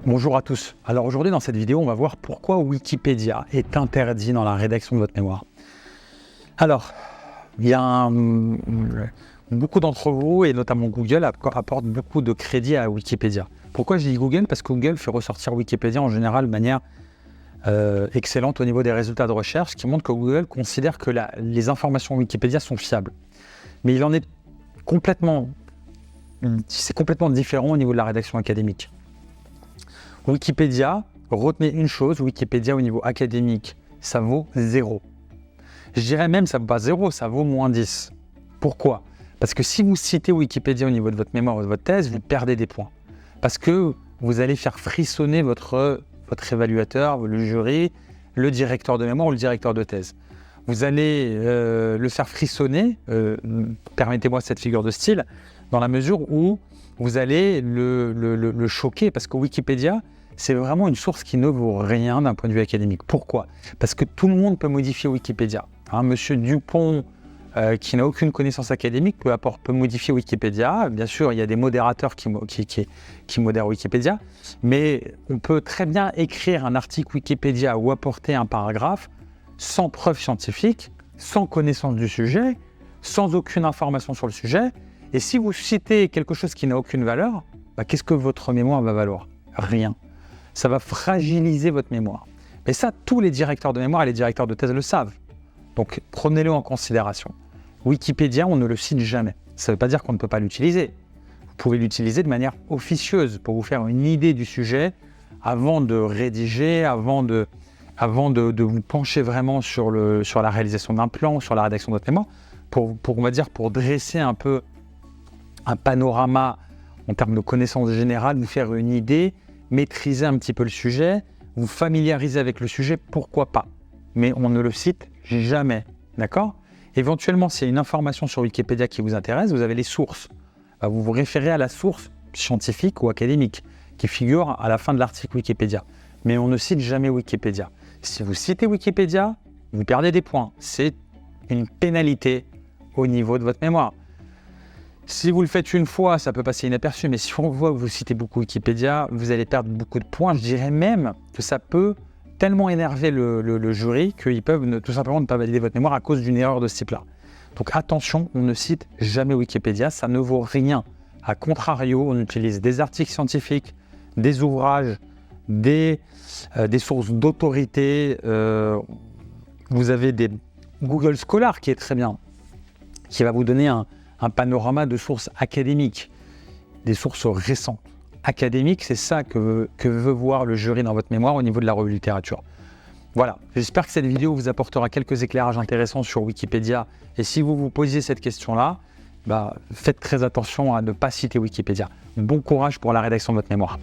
Bonjour à tous. Alors aujourd'hui dans cette vidéo, on va voir pourquoi Wikipédia est interdit dans la rédaction de votre mémoire. Alors, il y a beaucoup d'entre vous, et notamment Google, apportent beaucoup de crédit à Wikipédia. Pourquoi je dis Google? Parce que Google fait ressortir Wikipédia en général de manière excellente au niveau des résultats de recherche, ce qui montre que Google considère que les informations Wikipédia sont fiables. Mais il en est complètement différent au niveau de la rédaction académique. Wikipédia, retenez une chose, Wikipédia au niveau académique, ça vaut 0. Je dirais même, ça ne vaut pas 0, ça vaut moins 10. Pourquoi? Parce que si vous citez Wikipédia au niveau de votre mémoire ou de votre thèse, vous perdez des points. Parce que vous allez faire frissonner votre évaluateur, le jury, le directeur de mémoire ou le directeur de thèse. Vous allez le faire frissonner, permettez-moi cette figure de style, dans la mesure où vous allez le choquer, parce que Wikipédia, c'est vraiment une source qui ne vaut rien d'un point de vue académique. Pourquoi? Parce que tout le monde peut modifier Wikipédia. Monsieur Dupont, qui n'a aucune connaissance académique, peut modifier Wikipédia. Bien sûr, il y a des modérateurs qui modèrent Wikipédia, mais on peut très bien écrire un article Wikipédia ou apporter un paragraphe sans preuve scientifique, sans connaissance du sujet, sans aucune information sur le sujet. Et si vous citez quelque chose qui n'a aucune valeur, qu'est-ce que votre mémoire va valoir? Rien. Ça va fragiliser votre mémoire. Mais ça, tous les directeurs de mémoire et les directeurs de thèse le savent. Donc, prenez-le en considération. Wikipédia, on ne le cite jamais. Ça ne veut pas dire qu'on ne peut pas l'utiliser. Vous pouvez l'utiliser de manière officieuse pour vous faire une idée du sujet avant de rédiger, avant de vous pencher vraiment sur la réalisation d'un plan, sur la rédaction de votre mémoire, pour dresser un peu un panorama en termes de connaissances générales, vous faire une idée, maîtriser un petit peu le sujet, vous familiariser avec le sujet, pourquoi pas. Mais on ne le cite jamais, d'accord? Éventuellement, s'il y a une information sur Wikipédia qui vous intéresse, vous avez les sources. Vous vous référez à la source scientifique ou académique qui figure à la fin de l'article Wikipédia. Mais on ne cite jamais Wikipédia. Si vous citez Wikipédia, vous perdez des points. C'est une pénalité au niveau de votre mémoire. Si vous le faites une fois, ça peut passer inaperçu, mais si on voit que vous citez beaucoup Wikipédia, vous allez perdre beaucoup de points. Je dirais même que ça peut tellement énerver le jury qu'ils peuvent tout simplement ne pas valider votre mémoire à cause d'une erreur de ce type-là. Donc attention, on ne cite jamais Wikipédia, ça ne vaut rien. A contrario, on utilise des articles scientifiques, des ouvrages, des sources d'autorité. Vous avez des Google Scholar qui est très bien, qui va vous donner un panorama de sources académiques, des sources récentes. Académiques, c'est ça que veut voir le jury dans votre mémoire au niveau de la revue littérature. Voilà, j'espère que cette vidéo vous apportera quelques éclairages intéressants sur Wikipédia. Et si vous vous posiez cette question-là, faites très attention à ne pas citer Wikipédia. Bon courage pour la rédaction de votre mémoire.